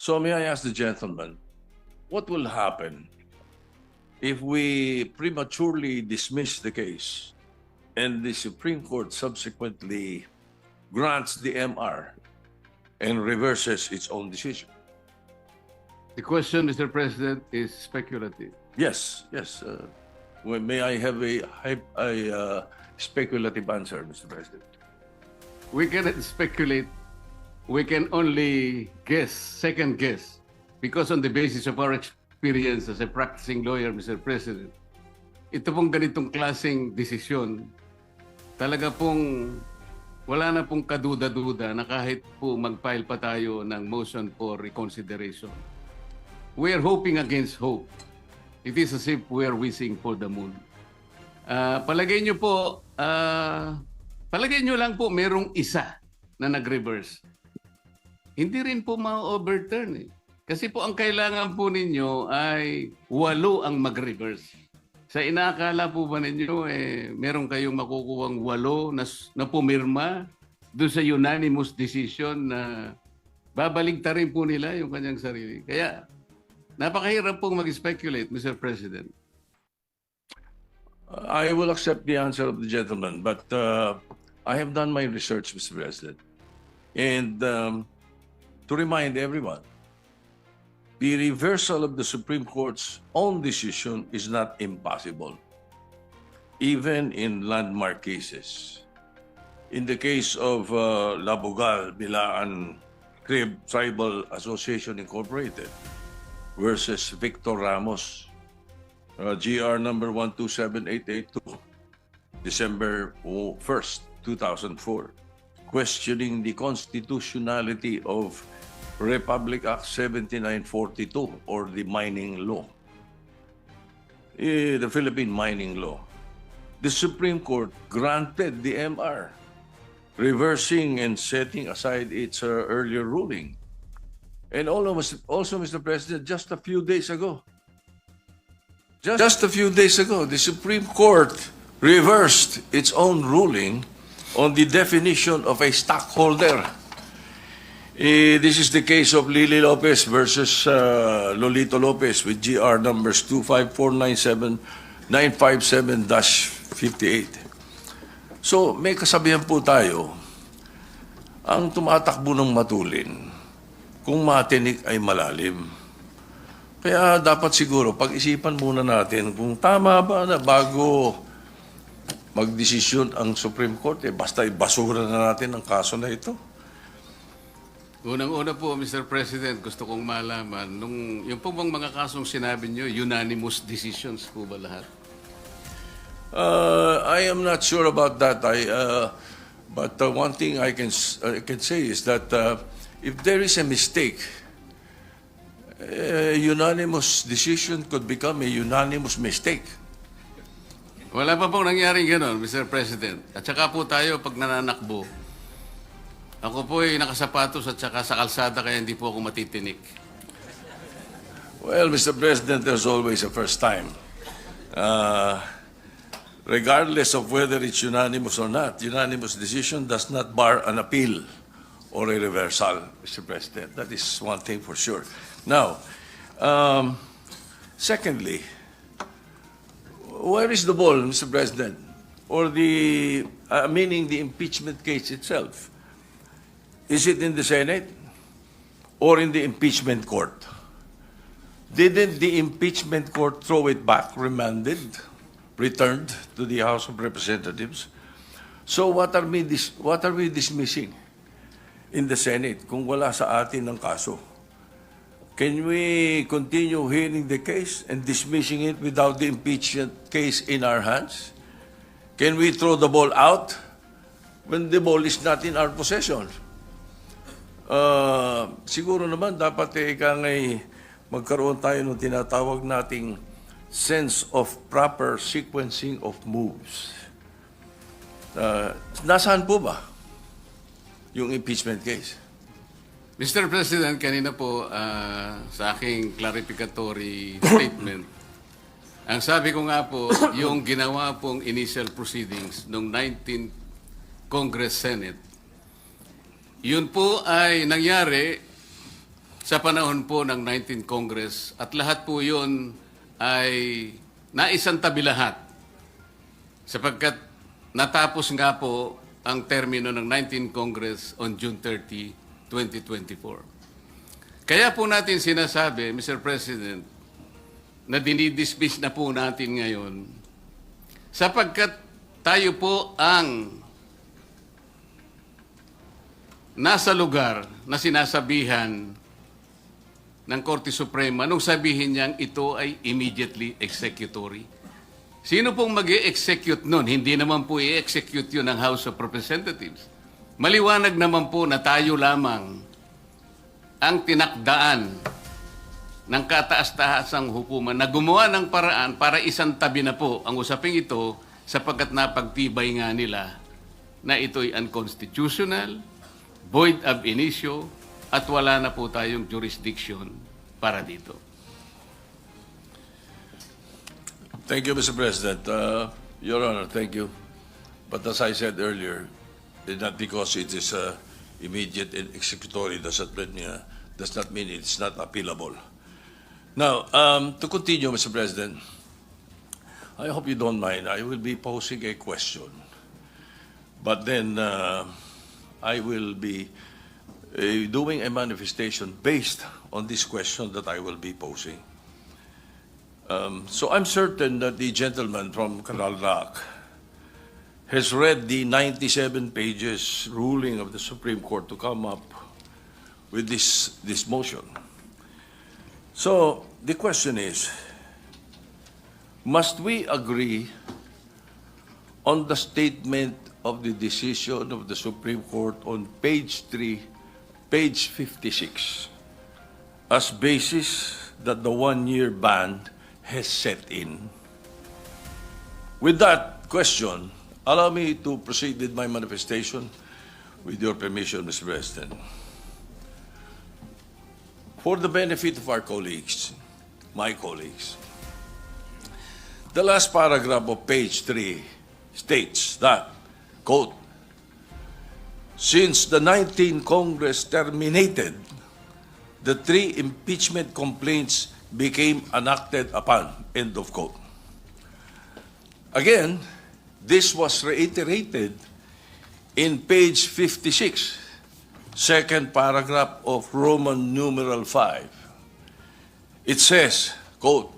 So may I ask the gentleman, what will happen if we prematurely dismiss the case and the Supreme Court subsequently grants the MR and reverses its own decision? The question, Mr. President, is speculative. Yes, yes. May I have a speculative answer, Mr. President? We cannot speculate. We can only guess, second guess, because on the basis of our experience as a practicing lawyer, Mr. President, ito pong ganitong klaseng desisyon, talaga pong wala na pong kaduda-duda na kahit po mag-file pa tayo ng motion for reconsideration. We are hoping against hope. It is as if we are wishing for the moon. Palagay nyo po, palagay nyo lang po merong isa na nag-reverse. Hindi rin po ma-overturn eh. Kasi po ang kailangan po ninyo ay 8 ang mag-reverse. Sa inaakala po ba ninyo, meron kayong makukuhang 8 na pumirma doon sa unanimous decision na babaligtarin po nila yung kanyang sarili. Kaya napakahirap pong mag-speculate, Mr. President. I will accept the answer of the gentleman, but I have done my research, Mr. President. And to remind everyone, the reversal of the Supreme Court's own decision is not impossible, even in landmark cases. In the case of Labogal, Bilaan Tribal Association Incorporated versus Victor Ramos, GR number 127882, December 1st, 2004, questioning the constitutionality of Republic Act 7942 or the mining law, the Philippine mining law. The Supreme Court granted the MR, reversing and setting aside its earlier ruling. And also, Mr. President, just a few days ago, the Supreme Court reversed its own ruling on the definition of a stockholder. This is the case of Lily Lopez versus Lolito Lopez with GR numbers 25497-957-58. So may kasabihan po tayo, ang tumatakbo ng matulin, kung matinik ay malalim. Kaya dapat siguro pag-isipan muna natin kung tama ba na bago magdesisyon ang Supreme Court, basta ibasura na natin ang kaso na ito. Unang-una po, Mr. President, gusto kong malaman, yung po bang mga kasong sinabi nyo, unanimous decisions po ba lahat? I am not sure about that. But one thing I can say is that if there is a mistake, a unanimous decision could become a unanimous mistake. Wala pa pong nangyaring gano'n, Mr. President. At saka po tayo, pag nananakbo, ako po ay nakasapatos at saka sa kalsada kaya hindi po ako matitinik. Well, Mr. President, there's always a first time. Regardless of whether it's unanimous or not, unanimous decision does not bar an appeal or a reversal, Mr. President. That is one thing for sure. Now, secondly, where is the ball, Mr. President? Or meaning the impeachment case itself? Is it in the Senate or in the impeachment court? Didn't the impeachment court throw it back, remanded, returned to the House of Representatives? So what are we dismissing in the Senate kung wala sa atin ang kaso? Can we continue hearing the case and dismissing it without the impeachment case in our hands? Can we throw the ball out when the ball is not in our possession? Siguro naman dapat magkaroon tayo ng tinatawag nating sense of proper sequencing of moves. Nasaan po ba yung impeachment case? Mr. President, kanina po sa aking clarificatory statement, ang sabi ko nga po, yung ginawa pong initial proceedings noong 19th Congress Senate, yun po ay nangyari sa panahon po ng 19th Congress at lahat po yun ay naisantabi lahat sapagkat natapos nga po ang termino ng 19th Congress on June 30, 2024. Kaya po natin sinasabi, Mr. President, na dinidismiss na po natin ngayon sapagkat tayo po ang nasa lugar na sinasabihan ng Korte Suprema nung sabihin niyang ito ay immediately executory. Sino pong mag-i-execute nun? Hindi naman po i-execute yun ng House of Representatives. Maliwanag naman po na tayo lamang ang tinakdaan ng kataas-tahasang hukuman na gumawa ng paraan para isang tabi na po ang usaping ito sapagkat napagtibay nga nila na ito'y unconstitutional, void ab initio, at wala na po tayong jurisdiction para dito. Thank you, Mr. President. Your Honor, thank you. But as I said earlier, not because it is immediate and executory does not mean it's not appealable. Now, to continue, Mr. President, I hope you don't mind. I will be posing a question, but then I will be doing a manifestation based on this question that I will be posing. So I'm certain that the gentleman from Canal Rock has read the 97 pages ruling of the Supreme Court to come up with this motion. So the question is, must we agree on the statement of the decision of the Supreme Court on page 3, page 56, as basis that the one-year ban has set in? With that question, allow me to proceed with my manifestation with your permission, Mr. President. For the benefit of our colleagues, my colleagues, the last paragraph of page 3 states that, quote, since the 19th Congress terminated, the 3 impeachment complaints became enacted upon, end of quote. Again, this was reiterated in page 56, second paragraph of Roman numeral 5. It says, quote,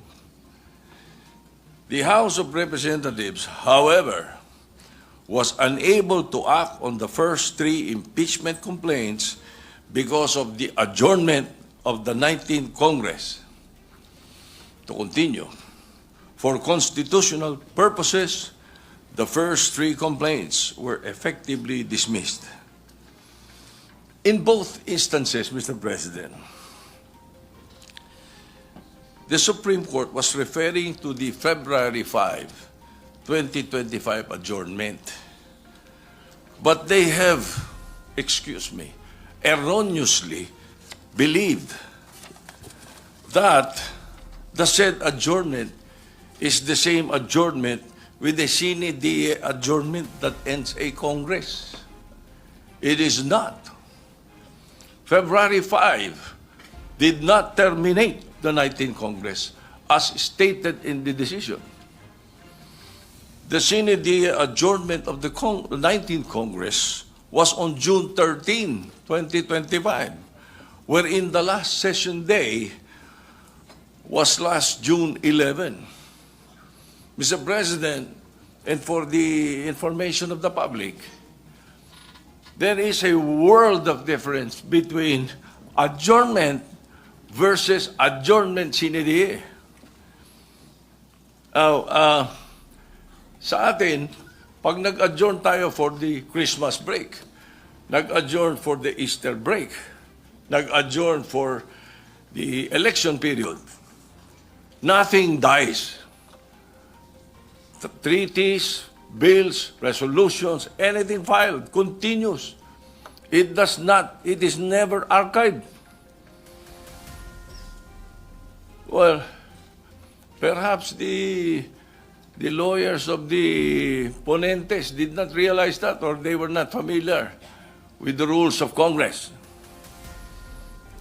the House of Representatives, however, was unable to act on the first 3 impeachment complaints because of the adjournment of the 19th Congress. To continue, for constitutional purposes, the first 3 complaints were effectively dismissed. In both instances, Mr. President, the Supreme Court was referring to the February 5, 2025 adjournment. But they have, erroneously believed that the said adjournment is the same adjournment with the sine die adjournment that ends a Congress. It is not. February 5 did not terminate the 19th Congress as stated in the decision. The sine die adjournment of the 19th Congress was on June 13, 2025, wherein the last session day was last June 11. Mr. President, and for the information of the public, there is a world of difference between adjournment versus adjournment sine die. Sa atin, pag nag-adjourn tayo for the Christmas break, nag-adjourn for the Easter break, nag-adjourn for the election period, nothing dies. The treaties, bills, resolutions, anything filed continues. It is never archived. Well, perhaps the lawyers of the ponentes did not realize that, or they were not familiar with the rules of Congress.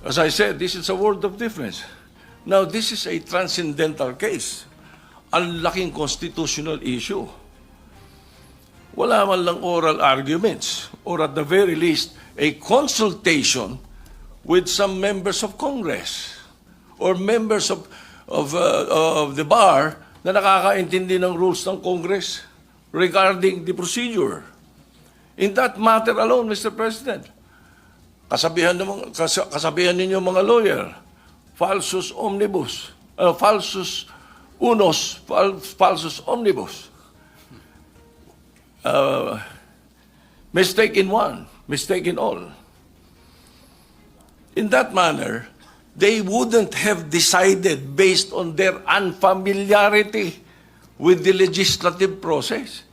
As I said, this is a world of difference. Now, this is a transcendental case. Ang laking constitutional issue. Wala man lang oral arguments, or at the very least, a consultation with some members of Congress or members of the bar na nakakaintindi ng rules ng Congress regarding the procedure. In that matter alone, Mr. President, kasabihan ninyo mga lawyer, falsus omnibus, falsus unos, falsus omnibus. Mistake in one, mistake in all. In that manner, they wouldn't have decided based on their unfamiliarity with the legislative process.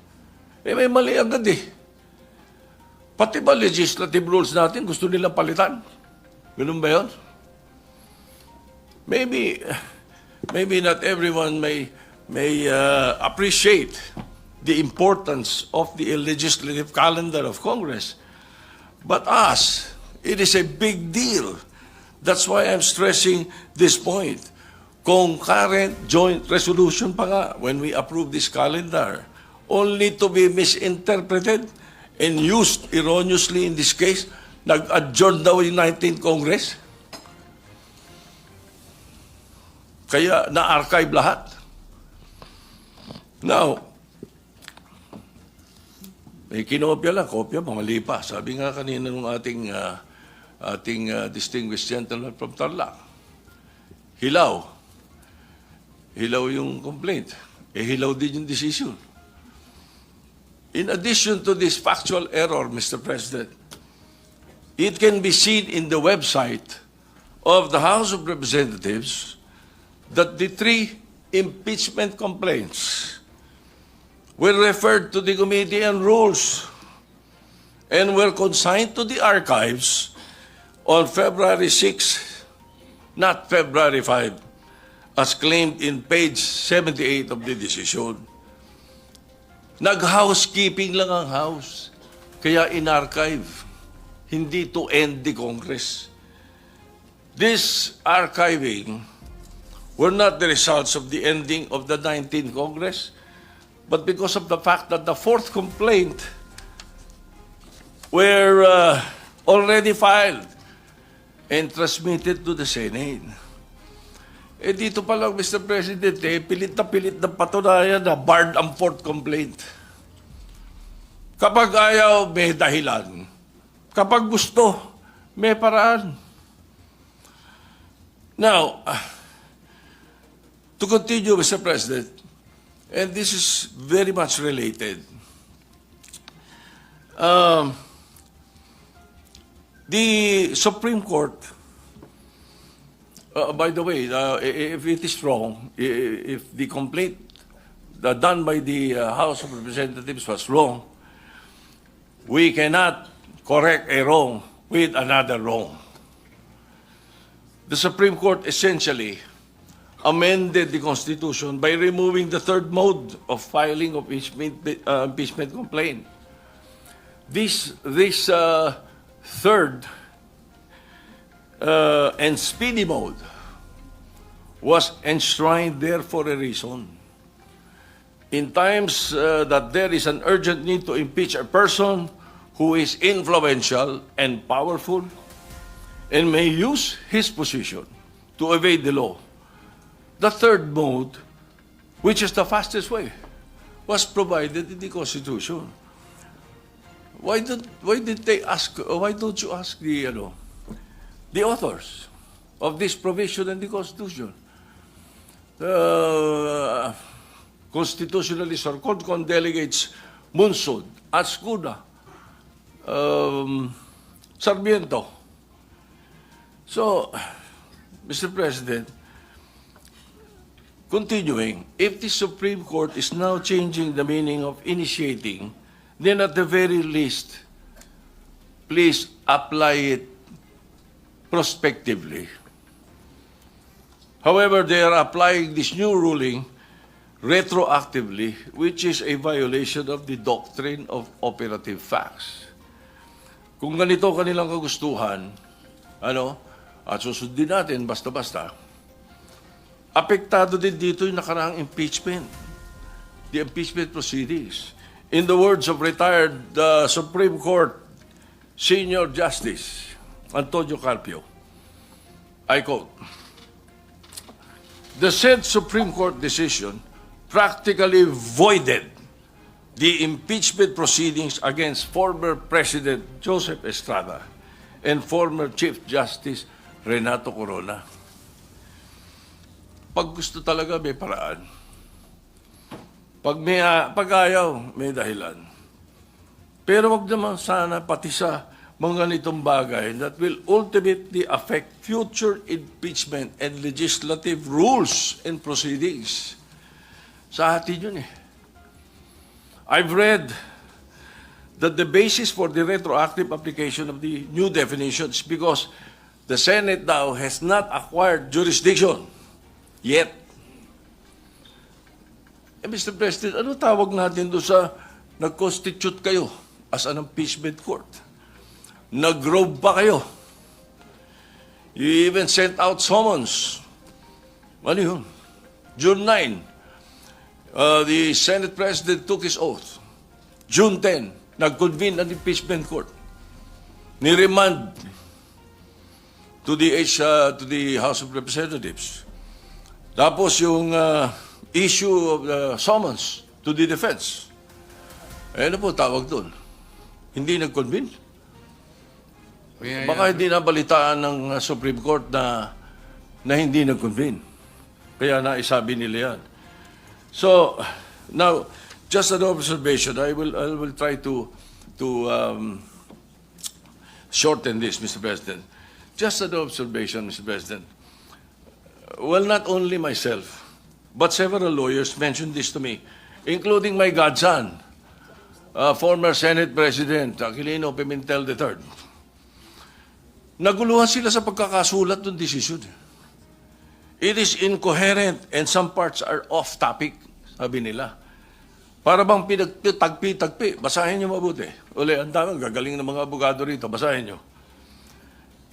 May mali agad eh. Pati ba legislative rules natin gusto nilang palitan? Ganun ba yun? Maybe not everyone may appreciate the importance of the legislative calendar of Congress. But us, it is a big deal. That's why I'm stressing this point. Concurrent joint resolution pa nga when we approve this calendar, only to be misinterpreted and used erroneously in this case. Nag-adjourn daw yung 19th Congress. Kaya na-archive lahat. Now, may kinopya lang, kopya, mali pa. Sabi nga kanina ng ating distinguished gentleman from Tarlac. Hilaw. Hilaw yung complaint. Hilaw din yung decision. In addition to this factual error, Mr. President, it can be seen in the website of the House of Representatives that the 3 impeachment complaints were referred to the Committee on Rules and were consigned to the archives on February 6, not February 5, as claimed in page 78 of the decision. Nag-housekeeping lang ang House, kaya in-archive, hindi to end the Congress. This archiving were not the results of the ending of the 19th Congress, but because of the fact that the 4th complaint were already filed and transmitted to the Senate. Eh dito pa lang, Mr. President, pilit na patunayan na barred ang 4th complaint. Kapag ayaw, may dahilan. Kapag gusto, may paraan. Now, to continue, Mr. President, and this is very much related. The Supreme Court, by the way, if it is wrong, if the complaint done by the House of Representatives was wrong, we cannot correct a wrong with another wrong. The Supreme Court essentially amended the Constitution by removing the 3rd mode of filing of impeachment complaint. This 3rd and speedy mode was enshrined there for a reason. In times that there is an urgent need to impeach a person who is influential and powerful and may use his position to evade the law, the 3rd mode, which is the fastest way, was provided in the Constitution. Why don't you ask the authors of this provision in the Constitution? Constitutionalists or CONCON delegates Munsud, Ascuna, Sarmiento. So, Mr. President, continuing, if the Supreme Court is now changing the meaning of initiating, then at the very least, please apply it prospectively. However, they are applying this new ruling retroactively, which is a violation of the doctrine of operative facts. Kung ganito kanilang kagustuhan, at susundin natin basta-basta, apektado din dito yung nakaraang impeachment, the impeachment proceedings. In the words of retired Supreme Court Senior Justice Antonio Carpio, I quote, "The said Supreme Court decision practically voided the impeachment proceedings against former President Joseph Estrada and former Chief Justice Renato Corona." Pag gusto talaga, may paraan. Pag ayaw, may dahilan. Pero wag naman sana pati sa mga ganitong bagay that will ultimately affect future impeachment and legislative rules and proceedings. Sa atin yun eh. I've read that the basis for the retroactive application of the new definitions because the Senate now has not acquired jurisdiction yet. Mr. President, ano tawag natin doon sa nag-constitute kayo as an impeachment court? Nag-robe pa kayo. You even sent out summons. Ano yun? June 9, the Senate President took his oath. June 10, nag-convene an impeachment court. Niremand to the House of Representatives. Tapos yung issue of the summons to the defense. Ano po tawag doon? Hindi nag-convene? Baka hindi nabalitaan ng Supreme Court na hindi nag-convene. Kaya naisabi nila yan. So, now, just an observation. I will try to shorten this, Mr. President. Just an observation, Mr. President. Well, not only myself, but several lawyers mentioned this to me, including my godson, former Senate President Aquilino Pimentel III. Naguluhan sila sa pagkakasulat ng desisyon. It is incoherent and some parts are off topic, sabi nila. Para bang pinagtagpi-tagpi. Basahin niyo mabuti. Uli, ang dami, gagaling ng mga abogado rito. Basahin niyo.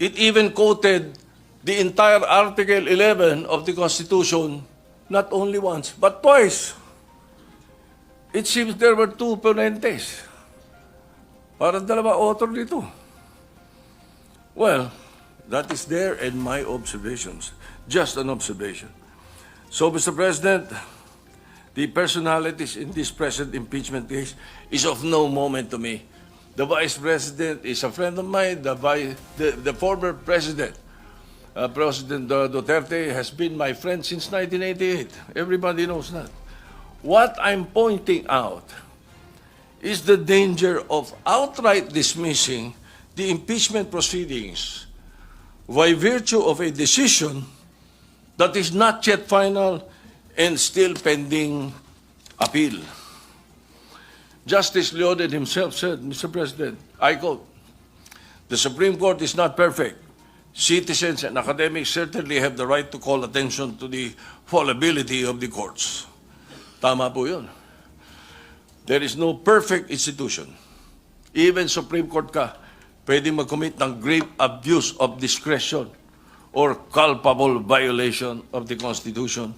It even quoted the entire Article 11 of the Constitution not only once, but twice. It seems there were two ponentes. Parang dalawa author dito. Well, that is there in my observations. Just an observation. So, Mr. President, the personalities in this present impeachment case is of no moment to me. The Vice President is a friend of mine. The former President, President Duterte, has been my friend since 1988. Everybody knows that. What I'm pointing out is the danger of outright dismissing the impeachment proceedings by virtue of a decision that is not yet final and still pending appeal. Justice Leoded himself said, Mr. President, I quote, "The Supreme Court is not perfect. Citizens and academics certainly have the right to call attention to the fallibility of the courts." Tama po yun. There is no perfect institution. Even Supreme Court ka, pwede mag-commit ng grave abuse of discretion or culpable violation of the Constitution.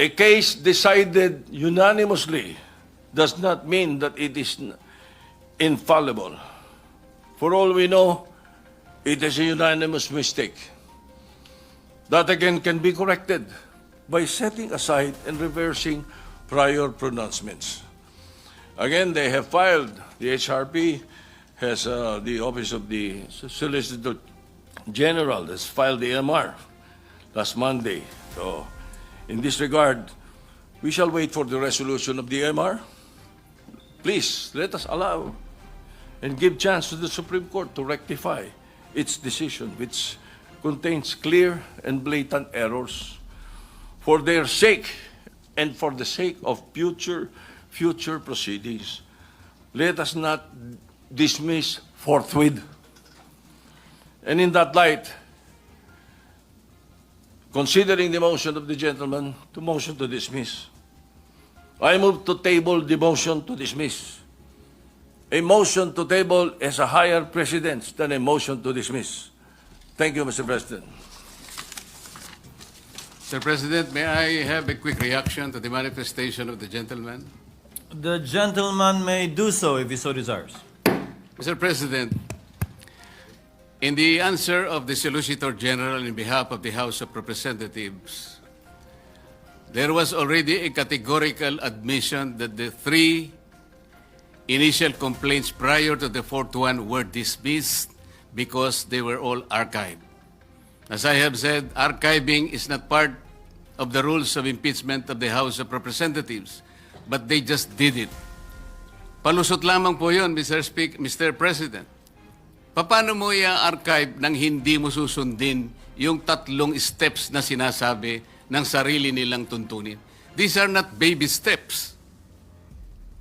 A case decided unanimously does not mean that it is infallible. For all we know, it is a unanimous mistake. That again can be corrected by setting aside and reversing prior pronouncements. Again, they have filed, the HRP has the Office of the Solicitor General has filed the MR last Monday. So, in this regard, we shall wait for the resolution of the MR. Please, let us allow and give chance to the Supreme Court to rectify its decision, which contains clear and blatant errors. For their sake and for the sake of future proceedings, let us not dismiss forthwith. And in that light, considering the motion of the gentleman to motion to dismiss, I move to table the motion to dismiss. A motion to table has a higher precedence than a motion to dismiss. Thank you, Mr. President. Mr. President, may I have a quick reaction to the manifestation of the gentleman? The gentleman may do so if he so desires. Mr. President, in the answer of the Solicitor General in behalf of the House of Representatives, there was already a categorical admission that the three initial complaints prior to the fourth one were dismissed because they were all archived. As I have said, archiving is not part of the rules of impeachment of the House of Representatives, but they just did it. Palusot lamang po yun, Mr. President. Paano mo i-archive nang hindi mo susundin yung tatlong steps na sinasabi ng sarili nilang tuntunin? These are not baby steps.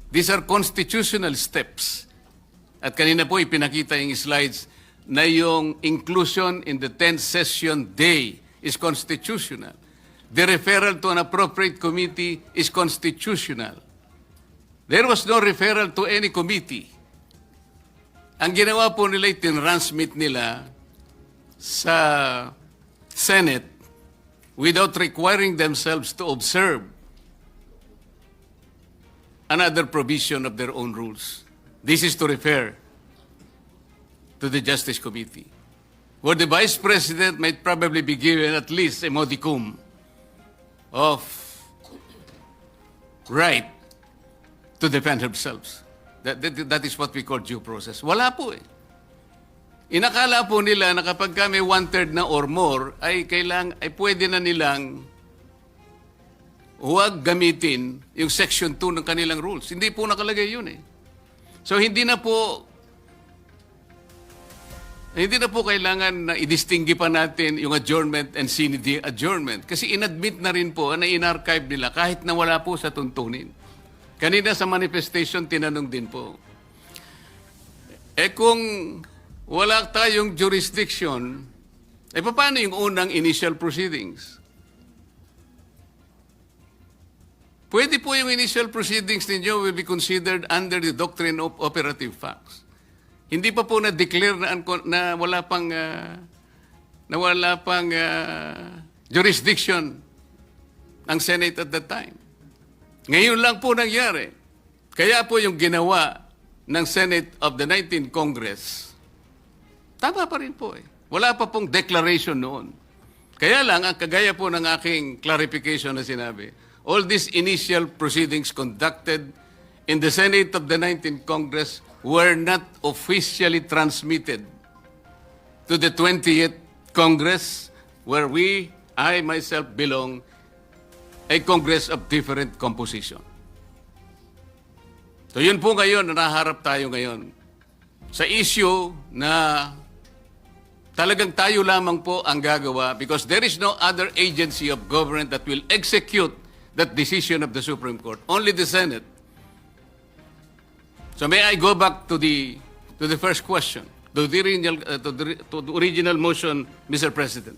These are constitutional steps. At kanina po ipinakita yung slides na yung inclusion in the 10th session day is constitutional. The referral to an appropriate committee is constitutional. There was no referral to any committee. Ang ginawa po nila, tinransmit nila sa Senate without requiring themselves to observe another provision of their own rules. This is to refer to the Justice Committee, where the Vice President might probably be given at least a modicum of right to defend themselves. That is what we call due process. Wala po eh. Inakala po nila na kapag kami 1/3 na or more, ay pwede na nilang huwag gamitin yung Section 2 ng kanilang rules. Hindi po nakalagay yun eh. So hindi na po kailangan na i-distingue pa natin yung adjournment and sine die adjournment. Kasi inadmit na rin po na in-archive nila kahit na wala po sa tuntunin. Kanina sa manifestation, tinanong din po. Kung wala tayong jurisdiction, paano yung unang initial proceedings? Pwede po yung initial proceedings ninyo will be considered under the doctrine of operative facts. Hindi pa po na-declare na wala pang jurisdiction ang Senate at that time. Ngayon lang po nangyari. Kaya po yung ginawa ng Senate of the 19th Congress, tama pa rin po eh. Wala pa pong declaration noon. Kaya lang, ang kagaya po ng aking clarification na sinabi, all these initial proceedings conducted in the Senate of the 19th Congress were not officially transmitted to the 20th Congress, where I myself belong, a Congress of different composition. So yun po ngayon, naharap tayo ngayon sa issue na talagang tayo lamang po ang gagawa because there is no other agency of government that will execute that decision of the Supreme Court. Only the Senate. So may I go back to the first question, to the original motion, Mr. President?